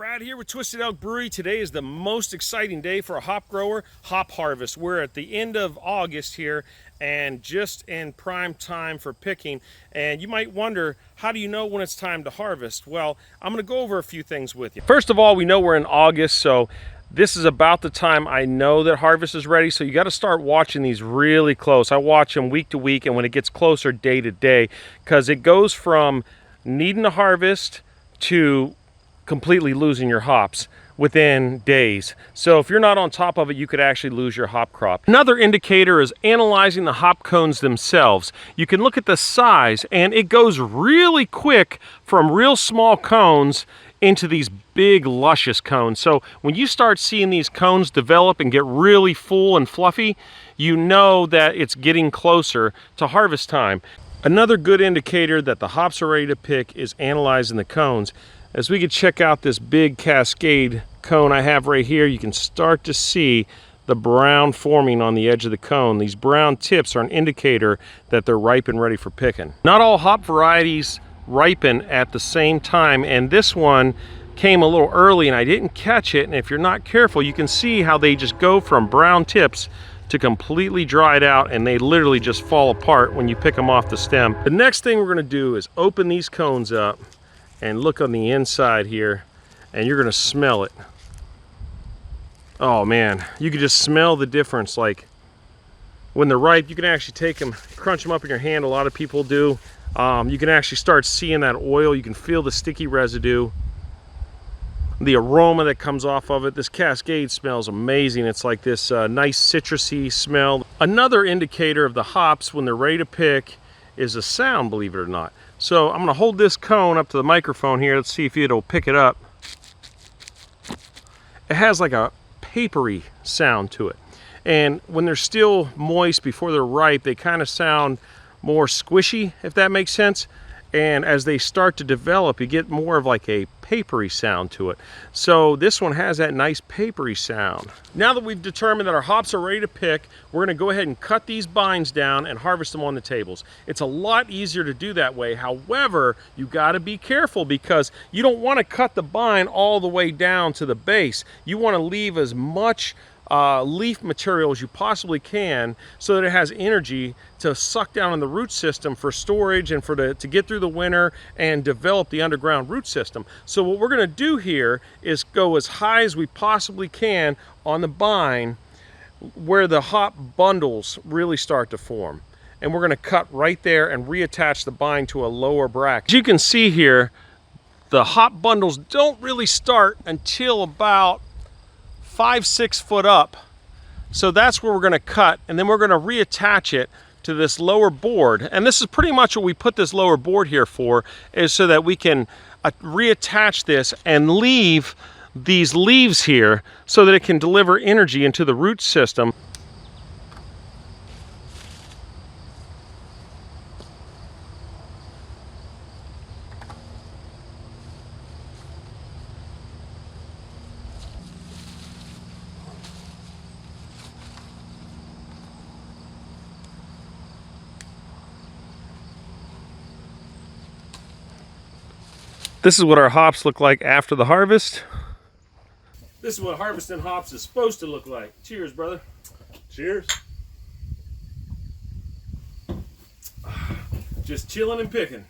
Brad here with Twisted Elk Brewery. Today is the most exciting day for a hop grower, hop harvest. We're at the end of August here and just in prime time for picking. And you might wonder, how do you know when it's time to harvest? Well, I'm going to go over a few things with you. First of all, we know we're in August, so this is about the time I know that harvest is ready, so you got to start watching these really close. I watch them week to week, and when it gets closer, day to day, because it goes from needing to harvest to completely losing your hops within days. So if you're not on top of it, you could actually lose your hop crop. Another indicator is analyzing the hop cones themselves. You can look at the size, and it goes really quick from real small cones into these big luscious cones. So when you start seeing these cones develop and get really full and fluffy, you know that it's getting closer to harvest time. Another good indicator that the hops are ready to pick is analyzing the cones. As we can check out this big cascade cone I have right here, you can start to see the brown forming on the edge of the cone. These brown tips are an indicator that they're ripe and ready for picking. Not all hop varieties ripen at the same time, and this one came a little early and I didn't catch it, and if you're not careful, you can see how they just go from brown tips to completely dried out, and they literally just fall apart when you pick them off the stem. The next thing we're going to do is open these cones up and look on the inside here, and you're gonna smell it. Oh man, you can just smell the difference. Like when they're ripe, you can actually take them, crunch them up in your hand. A lot of people do. You can actually start seeing that oil. You can feel the sticky residue, the aroma that comes off of it. This cascade smells amazing. It's like this nice citrusy smell. Another indicator of the hops when they're ready to pick is a sound, believe it or not. So I'm going to hold this cone up to the microphone here. Let's see if it'll pick it up. It has like a papery sound to it. And when they're still moist before they're ripe, they kind of sound more squishy, if that makes sense. And as they start to develop, you get more of like a papery sound to it. So this one has that nice papery sound. Now that we've determined that our hops are ready to pick, we're going to go ahead and cut these bines down and harvest them on the tables. It's a lot easier to do that way. However, you got to be careful because you don't want to cut the bine all the way down to the base. You want to leave as much leaf material as you possibly can so that it has energy to suck down in the root system for storage and to get through the winter and develop the underground root system. So what we're going to do here is go as high as we possibly can on the bine where the hop bundles really start to form. And we're going to cut right there and reattach the bine to a lower bracket. As you can see here, the hop bundles don't really start until about 5-6 foot up. So that's where we're going to cut, and then we're going to reattach it to this lower board. And this is pretty much what we put this lower board here for, is so that we can reattach this and leave these leaves here so that it can deliver energy into the root system. This is what our hops look like after the harvest. This is what harvesting hops is supposed to look like. Cheers, brother. Cheers. Just chilling and picking.